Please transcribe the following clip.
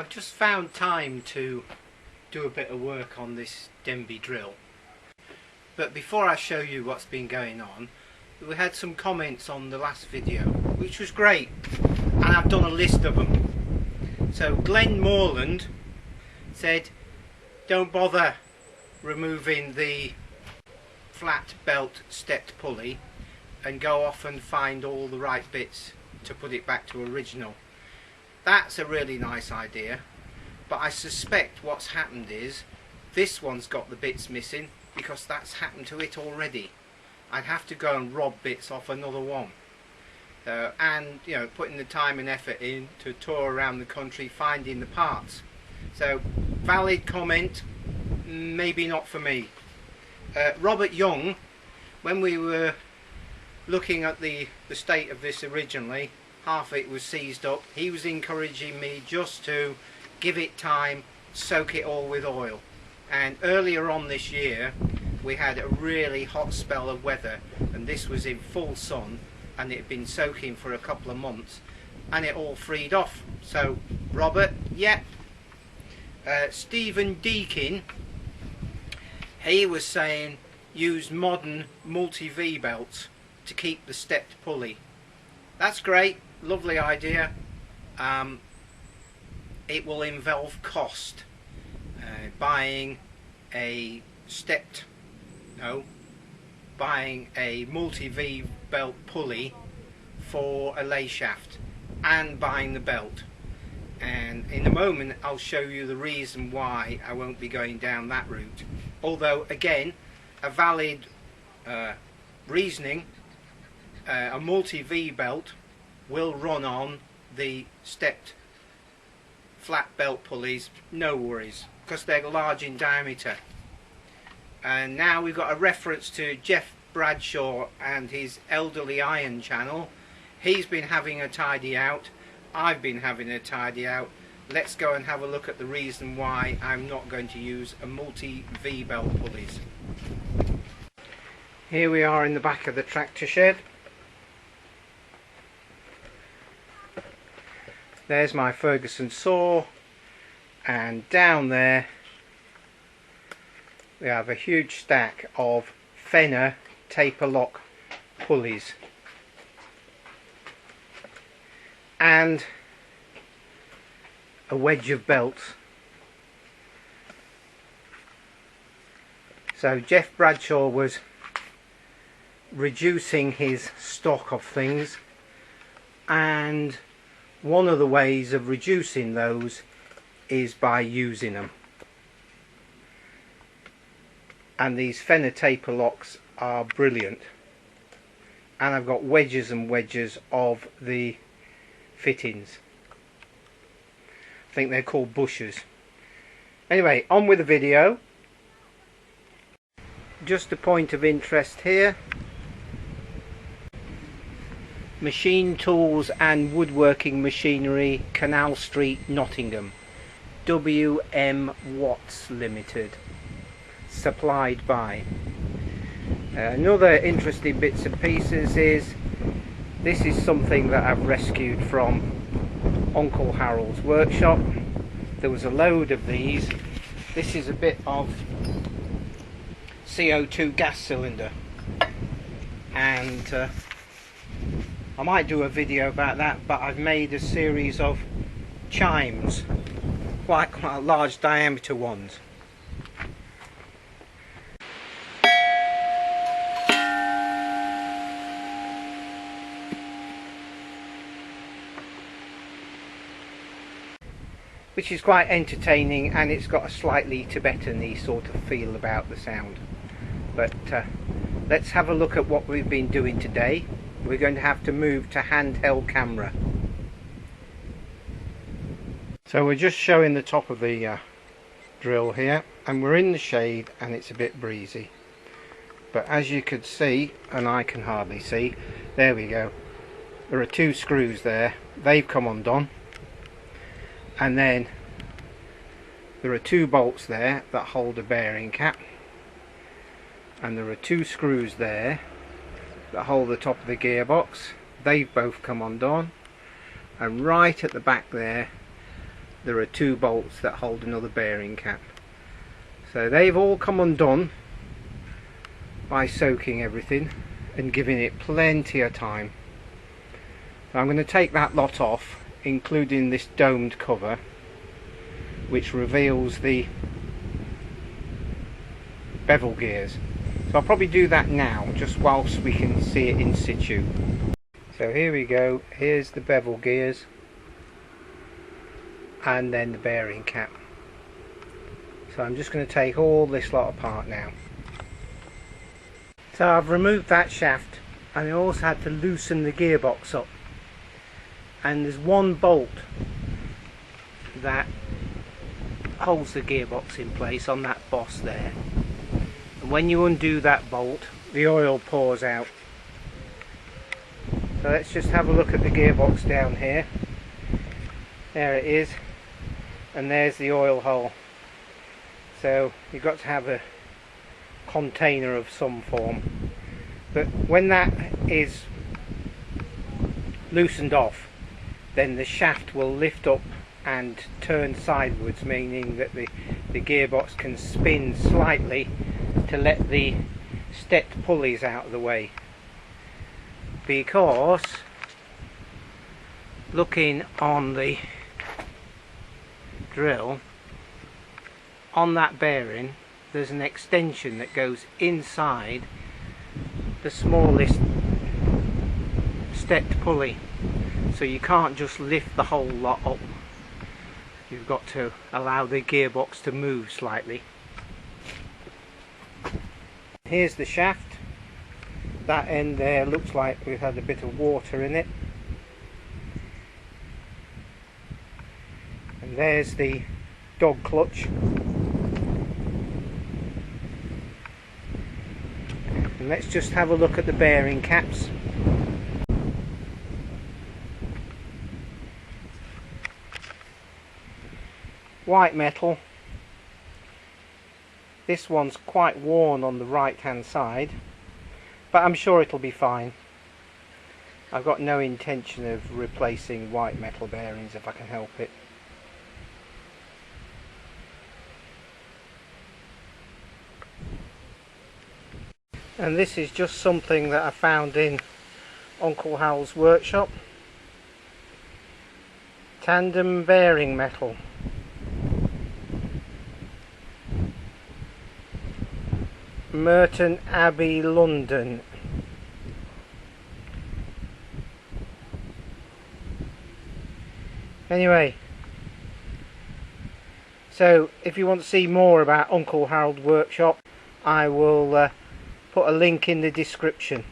I've just found time to do a bit of work on this Denbigh drill, but before I show you what's been going on, we had some comments on the last video which was great, and I've done a list of them. So Glenn Morland said don't bother removing the flat belt stepped pulley and go off and find all the right bits to put it back to original. That's a really nice idea, but I suspect what's happened is this one's got the bits missing because that's happened to it already. I'd have to go and rob bits off another one, and you know, putting the time and effort in to tour around the country finding the parts. So valid comment, maybe not for me. Robert Young, when we were looking at the state of this originally, half of it was seized up. He was encouraging me just to give it time, soak it all with oil. And earlier on this year we had a really hot spell of weather, and this was in full sun, and it had been soaking for a couple of months, and it all freed off. So Robert, yeah. Stephen Deakin, he was saying use modern multi-V belts to keep the stepped pulley. That's great, lovely idea. It will involve cost. Buying a multi-V belt pulley for a lay shaft and buying the belt. And in a moment I'll show you the reason why I won't be going down that route. Although again, a valid reasoning, a multi-V belt will run on the stepped flat belt pulleys, no worries, because they're large in diameter. And now we've got a reference to Jeff Bradshaw and his Elderly Iron channel. He's been having a tidy out, I've been having a tidy out. Let's go and have a look at the reason why I'm not going to use a multi-V belt pulleys. Here we are in the back of the tractor shed. There's my Ferguson saw, and down there we have a huge stack of Fenner taper lock pulleys and a wedge of belts. So Jeff Bradshaw was reducing his stock of things, and one of the ways of reducing those is by using them. And these Fenner taper locks are brilliant. And I've got wedges and wedges of the fittings. I think they're called bushers. Anyway, on with the video. Just a point of interest here. Machine Tools and Woodworking Machinery, Canal Street, Nottingham. WM Watts Limited. Supplied by. Another interesting bits and pieces is this is something that I've rescued from Uncle Harold's workshop. There was a load of these. This is a bit of CO2 gas cylinder, and I might do a video about that, but I've made a series of chimes, quite large diameter ones. Which is quite entertaining, and it's got a slightly Tibetan-y sort of feel about the sound. But let's have a look at what we've been doing today. We're going to have to move to handheld camera. So we're just showing the top of the drill here, and we're in the shade and it's a bit breezy. But as you could see, and I can hardly see, there we go. There are two screws there. They've come undone. And then there are two bolts there that hold a bearing cap, and there are two screws there that hold the top of the gearbox. They've both come undone, and right at the back there there are 2 bolts that hold another bearing cap. So they've all come undone by soaking everything and giving it plenty of time. So I'm going to take that lot off, including this domed cover, which reveals the bevel gears. So I'll probably do that now, just whilst we can see it in situ. So here we go, here's the bevel gears and then the bearing cap. So I'm just going to take all this lot apart now. So I've removed that shaft, and I also had to loosen the gearbox up, and there's 1 bolt that holds the gearbox in place on that boss there, and when you undo that bolt the oil pours out. So let's just have a look at the gearbox down here. There it is, and there's the oil hole. So you've got to have a container of some form, but when that is loosened off, then the shaft will lift up and turn sideways, meaning that the gearbox can spin slightly to let the stepped pulleys out of the way. Because looking on the drill, on that bearing there's an extension that goes inside the smallest stepped pulley, so you can't just lift the whole lot up. You've got to allow the gearbox to move slightly. Here's the shaft. That end there looks like we've had a bit of water in it, and there's the dog clutch. And let's just have a look at the bearing caps. White metal. This one's quite worn on the right hand side, but I'm sure it'll be fine. I've got no intention of replacing white metal bearings if I can help it. And this is just something that I found in Uncle Hal's workshop. Tandem bearing metal. Merton Abbey, London. Anyway, so if you want to see more about Uncle Harold's workshop, I will put a link in the description.